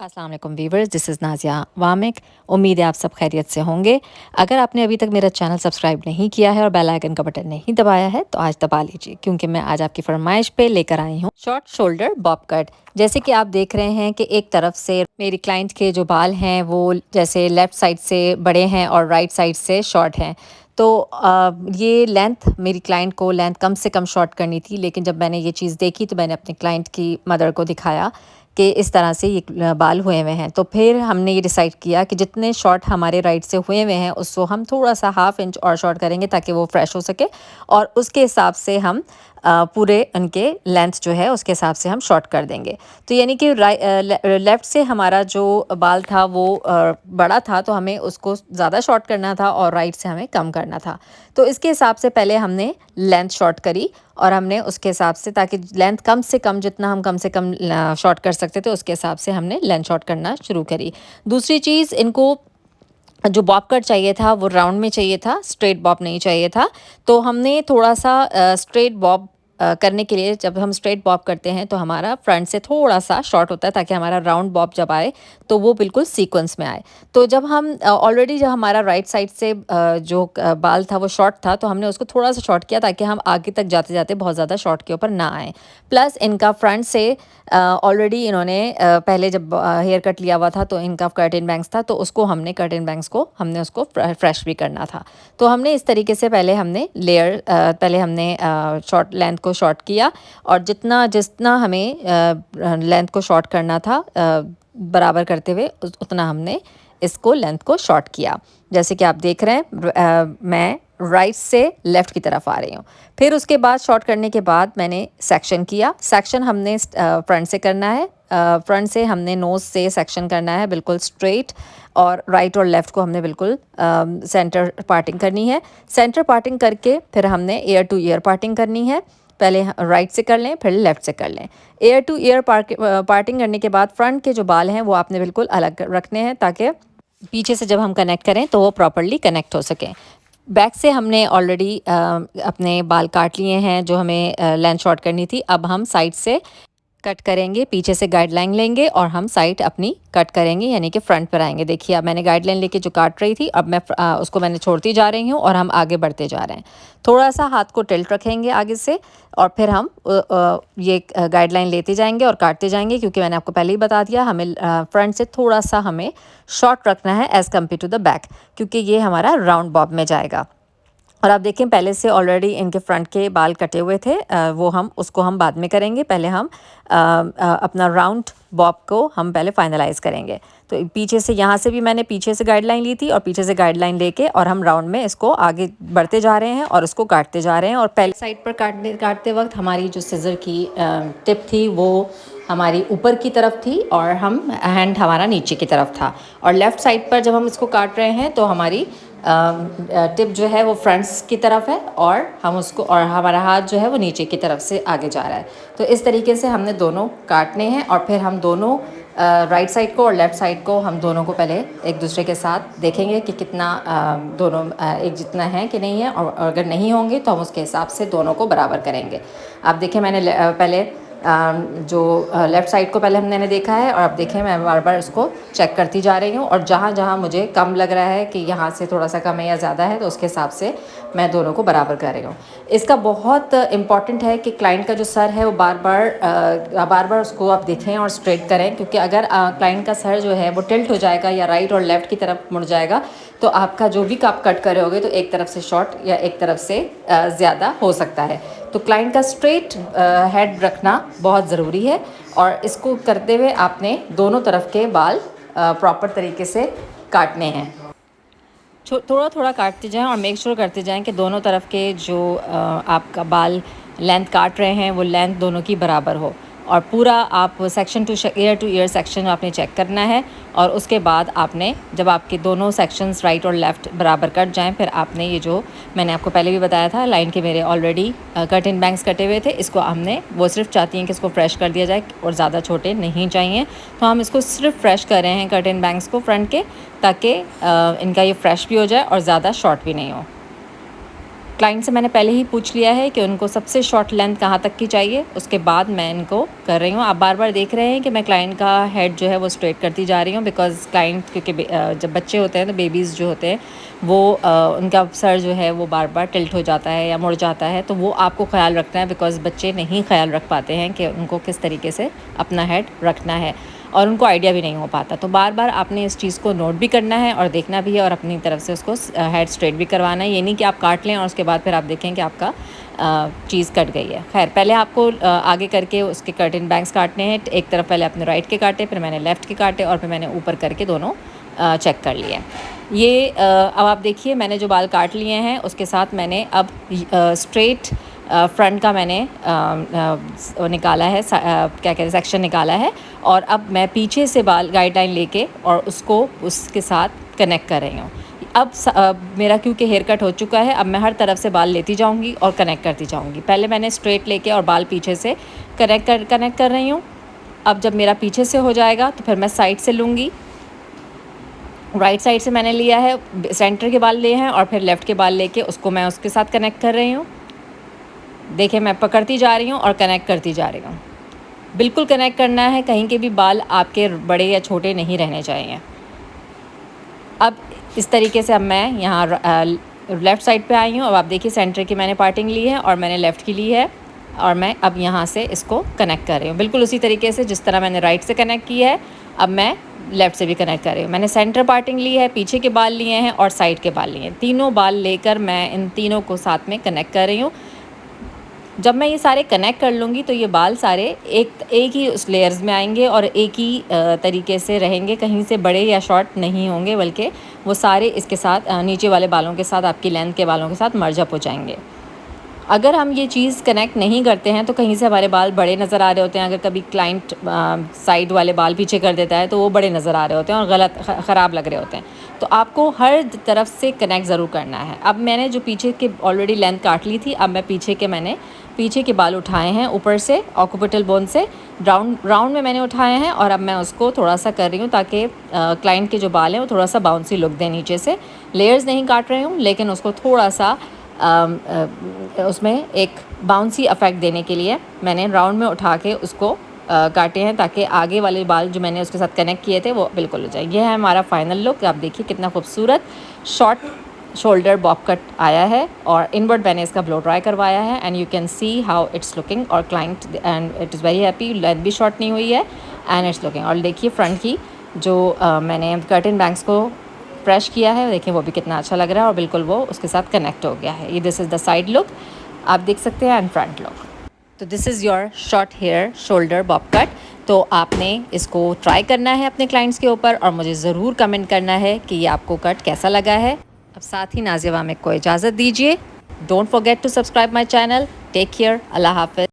अस्सलाम वालेकुम viewers, this is Nazia Wamiq. उम्मीद है आप सब खैरियत से होंगे। अगर आपने अभी तक मेरा चैनल सब्सक्राइब नहीं किया है और बेल आइकन का बटन नहीं दबाया है तो आज दबा लीजिए, क्योंकि मैं आज आपकी फरमाइश पे लेकर आई हूँ शॉर्ट शोल्डर बॉब कट। जैसे कि आप देख रहे हैं कि एक तरफ से मेरी क्लाइंट के जो बाल हैं वो जैसे लेफ़्ट साइड से बड़े हैं और राइट साइड से शॉर्ट हैं। तो ये लेंथ मेरी क्लाइंट को लेंथ कम से कम शॉर्ट करनी थी, लेकिन जब मैंने ये चीज़ देखी तो मैंने अपने क्लाइंट की मदर को दिखाया कि इस तरह से ये बाल हुए हुए हैं। तो फिर हमने ये डिसाइड किया कि जितने शॉर्ट हमारे राइट से हुए हुए हैं उसको हम थोड़ा-सा हाफ़ इंच और शॉर्ट करेंगे ताकि वो फ्रेश हो सके, और उसके हिसाब से हम पूरे उनके लेंथ जो है उसके हिसाब से हम शॉर्ट कर देंगे। तो यानी कि लेफ़्ट से हमारा जो बाल था वो बड़ा था, तो हमें उसको ज़्यादा शॉर्ट करना था और राइट से हमें कम करना था। तो इसके हिसाब से पहले हमने लेंथ शॉर्ट करी और हमने उसके हिसाब से, ताकि लेंथ कम से कम जितना हम कम से कम शॉर्ट कर सकते थे उसके हिसाब से हमने लेंथ शॉर्ट करना शुरू करी। दूसरी चीज़, इनको जो बॉब कट चाहिए था वो राउंड में चाहिए था, स्ट्रेट बॉब नहीं चाहिए था। तो हमने थोड़ा-सा स्ट्रेट बॉब करने के लिए, जब हम स्ट्रेट बॉब करते हैं तो हमारा फ्रंट से थोड़ा-सा शॉर्ट होता है ताकि हमारा राउंड बॉब जब आए तो वो बिल्कुल सीक्वेंस में आए। तो जब हम ऑलरेडी जब हमारा राइट साइड से जो बाल था वो शॉर्ट था, तो हमने उसको थोड़ा-सा शॉर्ट किया ताकि हम आगे तक जाते-जाते बहुत ज़्यादा शॉर्ट के ऊपर ना आएँ। प्लस इनका फ्रंट से ऑलरेडी इन्होंने पहले जब हेयर कट लिया हुआ था तो इनका कर्टेन बैंग्स था, तो उसको हमने कर्टेन बैंग्स को हमने उसको फ्रेश भी करना था। तो हमने इस तरीके से पहले हमने पहले हमने शॉर्ट लेंथ को शॉर्ट किया, और जितना जितना हमें लेंथ को शॉर्ट करना था बराबर करते हुए उतना हमने इसको लेंथ को शॉर्ट किया। जैसे कि आप देख रहे हैं मैं राइट से लेफ़्ट की तरफ आ रही हूँ। फिर उसके बाद शॉर्ट करने के बाद मैंने सेक्शन किया। सेक्शन हमने फ्रंट से करना है। फ्रंट से हमने नोज़ से सेक्शन करना है बिल्कुल स्ट्रेट, और राइट और लेफ़्ट को हमने बिल्कुल सेंटर पार्टिंग करनी है। सेंटर पार्टिंग करके फिर हमने ईयर टू ईयर पार्टिंग करनी है। पहले राइट से कर लें, फिर लेफ़्ट से कर लें। ईयर टू ईयर पार्टिंग करने के बाद फ्रंट के जो बाल हैं वो आपने बिल्कुल अलग रखने हैं ताकि पीछे से जब हम कनेक्ट करें तो वो प्रॉपर्ली कनेक्ट हो सकें। बैक से हमने ऑलरेडी अपने बाल काट लिए हैं जो हमें लेंथ शॉर्ट करनी थी। अब हम साइड से कट करेंगे, पीछे से गाइडलाइन लेंगे और हम साइड अपनी कट करेंगे, यानी कि फ्रंट पर आएंगे। देखिए अब मैंने गाइडलाइन लेके जो काट रही थी, अब मैं उसको मैंने छोड़ती जा रही हूँ और हम आगे बढ़ते जा रहे हैं। थोड़ा सा हाथ को टिल्ट रखेंगे आगे से, और फिर हम ये गाइडलाइन लेते जाएंगे और काटते जाएंगे, क्योंकि मैंने आपको पहले ही बता दिया हमें फ्रंट से थोड़ा सा हमें शॉर्ट रखना है as compared to the back, क्योंकि ये हमारा राउंड बॉब में जाएगा। और आप देखें पहले से ऑलरेडी इनके फ्रंट के बाल कटे हुए थे, वो हम उसको हम बाद में करेंगे। पहले हम अपना राउंड बॉब को हम पहले फाइनलाइज़ करेंगे। तो पीछे से, यहाँ से भी मैंने पीछे से गाइडलाइन ली थी और पीछे से गाइडलाइन लेके और हम राउंड में इसको आगे बढ़ते जा रहे हैं और उसको काटते जा रहे हैं। और पहले साइड पर काटते वक्त हमारी जो सिज़र की टिप थी वो हमारी ऊपर की तरफ थी और हम हैंड हमारा नीचे की तरफ था। और लेफ़्ट साइड पर जब हम इसको काट रहे हैं तो हमारी टिप जो है वो फ्रंट्स की तरफ है, और हम उसको, और हमारा हाथ जो है वो नीचे की तरफ से आगे जा रहा है। तो इस तरीके से हमने दोनों काटने हैं, और फिर हम दोनों राइट साइड को और लेफ़्ट साइड को हम दोनों को पहले एक दूसरे के साथ देखेंगे कि कितना दोनों एक जितना है कि नहीं है, और अगर नहीं होंगे तो हम उसके हिसाब से दोनों को बराबर करेंगे। आप देखें मैंने पहले जो लेफ़्ट साइड को पहले मैंने देखा है, और अब देखें मैं बार-बार इसको चेक करती जा रही हूँ, और जहाँ-जहाँ मुझे कम लग रहा है कि यहाँ से थोड़ा सा कम है या ज़्यादा है, तो उसके हिसाब से मैं दोनों को बराबर कर रही हूँ। इसका बहुत इम्पॉर्टेंट है कि क्लाइंट का जो सर है वो बार-बार उसको आप देखें और स्ट्रेट करें, क्योंकि अगर क्लाइंट का सर जो है वो टिल्ट हो जाएगा या राइट और लेफ़्ट की तरफ मुड़ जाएगा, तो आपका जो भी आप कट कर रहे होगे तो एक तरफ से शॉर्ट या एक तरफ से ज़्यादा हो सकता है। तो क्लाइंट का स्ट्रेट हेड रखना बहुत ज़रूरी है, और इसको करते हुए आपने दोनों तरफ के बाल प्रॉपर तरीके से काटने हैं। थोड़ा-थोड़ा काटते जाएं और मेक श्योर करते जाएं कि दोनों तरफ के जो आपका बाल लेंथ काट रहे हैं वो लेंथ दोनों की बराबर हो, और पूरा आप section two year two year section आपने चेक करना है। और उसके बाद आपने, जब आपके दोनों सेक्शंस राइट और लेफ़्ट बराबर कट जाएं, फिर आपने ये जो मैंने आपको पहले भी बताया था, लाइन के मेरे ऑलरेडी कर्टेन बैंग्स कटे हुए थे, इसको हमने, वो सिर्फ चाहती हैं कि इसको फ्रेश कर दिया जाए और ज़्यादा छोटे नहीं चाहिए, तो हम इसको सिर्फ फ्रेश कर रहे हैं कर्टेन बैंग्स को फ्रंट के, ताकि इनका ये फ्रेश भी हो जाए और ज़्यादा शॉर्ट भी नहीं हो। क्लाइंट से मैंने पहले ही पूछ लिया है कि उनको सबसे शॉर्ट लेंथ कहाँ तक की चाहिए, उसके बाद मैं इनको कर रही हूँ। आप बार बार देख रहे हैं कि मैं क्लाइंट का हेड जो है वो स्ट्रेट करती जा रही हूँ, बिकॉज़ क्लाइंट क्योंकि जब बच्चे होते हैं तो बेबीज़ जो होते हैं वो उनका सर जो है वो बार बार टिल्ट हो जाता है या मुड़ जाता है, तो वो आपको ख्याल रखना है, बिकॉज़ बच्चे नहीं ख्याल रख पाते हैं कि उनको किस तरीके से अपना हेड रखना है और उनको आइडिया भी नहीं हो पाता। तो बार बार आपने इस चीज़ को नोट भी करना है और देखना भी है और अपनी तरफ से उसको हेड स्ट्रेट भी करवाना है। ये नहीं कि आप काट लें और उसके बाद फिर आप देखें कि आपका चीज़ कट गई है। खैर, पहले आपको आगे करके उसके कर्टन बैंग्स काटने हैं। एक तरफ पहले अपने राइट के काटे, फिर मैंने लेफ़्ट के काटे और फिर मैंने ऊपर करके दोनों चेक कर लिए। ये अब आप देखिए मैंने जो बाल काट लिए हैं उसके साथ मैंने अब स्ट्रेट फ्रंट का मैंने निकाला है, क्या कहते हैं, सेक्शन निकाला है और अब मैं पीछे से बाल गाइडलाइन लेके और उसको उसके साथ कनेक्ट कर रही हूँ। अब मेरा क्योंकि हेयर कट हो चुका है, अब मैं हर तरफ से बाल लेती जाऊँगी और कनेक्ट करती जाऊँगी। पहले मैंने स्ट्रेट लेके और बाल पीछे से कनेक्ट कर रही हूँ। अब जब मेरा पीछे से हो जाएगा तो फिर मैं साइड से लूँगी। राइट साइड से मैंने लिया है, सेंटर के बाल लिए हैं और फिर लेफ़्ट के बाल लेके उसको मैं उसके साथ कनेक्ट कर रही हूँ। देखिए मैं पकड़ती जा रही हूँ और कनेक्ट करती जा रही हूँ। बिल्कुल कनेक्ट करना है, कहीं के भी बाल आपके बड़े या छोटे नहीं रहने चाहिए। अब इस तरीके से अब मैं यहाँ लेफ़्ट साइड पे आई हूँ। अब आप देखिए सेंटर की मैंने पार्टिंग ली है और मैंने लेफ़्ट की ली है और मैं अब यहाँ से इसको कनेक्ट कर रही हूँ बिल्कुल उसी तरीके से जिस तरह मैंने राइट से कनेक्ट किया है। अब मैं लेफ़्ट से भी कनेक्ट कर रही हूँ। मैंने सेंटर पार्टिंग ली है, पीछे के बाल लिए हैं और साइड के बाल लिए हैं। तीनों बाल लेकर मैं इन तीनों को साथ में कनेक्ट कर रही हूँ। जब मैं ये सारे कनेक्ट कर लूँगी तो ये बाल सारे एक ही उस लेयर्स में आएंगे और एक ही तरीके से रहेंगे, कहीं से बड़े या शॉर्ट नहीं होंगे, बल्कि वो सारे इसके साथ नीचे वाले बालों के साथ आपकी लेंथ के बालों के साथ मर्ज अप हो जाएंगे। अगर हम ये चीज़ कनेक्ट नहीं करते हैं तो कहीं से हमारे बाल बड़े नज़र आ रहे होते हैं। अगर कभी क्लाइंट साइड वाले बाल पीछे कर देता है तो वो बड़े नज़र आ रहे होते हैं और गलत ख़राब लग रहे होते हैं। तो आपको हर तरफ से कनेक्ट ज़रूर करना है। अब मैंने जो पीछे के ऑलरेडी लेंथ काट ली थी, अब मैं पीछे के बाल उठाए हैं ऊपर से ऑक्यूपिटल बोन से राउंड में मैंने उठाए हैं और अब मैं उसको थोड़ा सा कर रही हूँ ताकि क्लाइंट के जो बाल हैं वो थोड़ा सा बाउंसी लुक दें। नीचे से लेयर्स नहीं काट रही हूँ, लेकिन उसको थोड़ा सा उसमें एक बाउंसी इफ़ेक्ट देने के लिए मैंने राउंड में उठा के उसको काटे हैं ताकि आगे वाले बाल जो मैंने उसके साथ कनेक्ट किए थे वो बिल्कुल हो जाए। ये है हमारा फाइनल लुक। आप देखिए कितना खूबसूरत शॉर्ट शोल्डर बॉब कट आया है और इनवर्ड मैंने इसका ब्लो ड्राई करवाया है and you can see how it's looking और client and it is very happy. Length भी शॉर्ट नहीं हुई है एंड इट्स लुकिंग। और देखिए फ्रंट की जो मैंने कर्टन बैंग्स को फ्रेश किया है, देखिए वो भी कितना अच्छा लग रहा है और बिल्कुल वो उसके साथ कनेक्ट हो गया है। ये this is the side look आप देख सकते हैं एंड फ्रंट लुक। तो this is your short hair shoulder bob cut. तो आपने इसको ट्राई करना है अपने क्लाइंट्स के ऊपर और मुझे ज़रूर कमेंट करना है कि ये आपको कट कैसा लगा है। अब साथ ही नाज़िया वामिक को इजाज़त दीजिए। Don't forget to subscribe my channel. Take care. अल्लाह हाफ़िज़।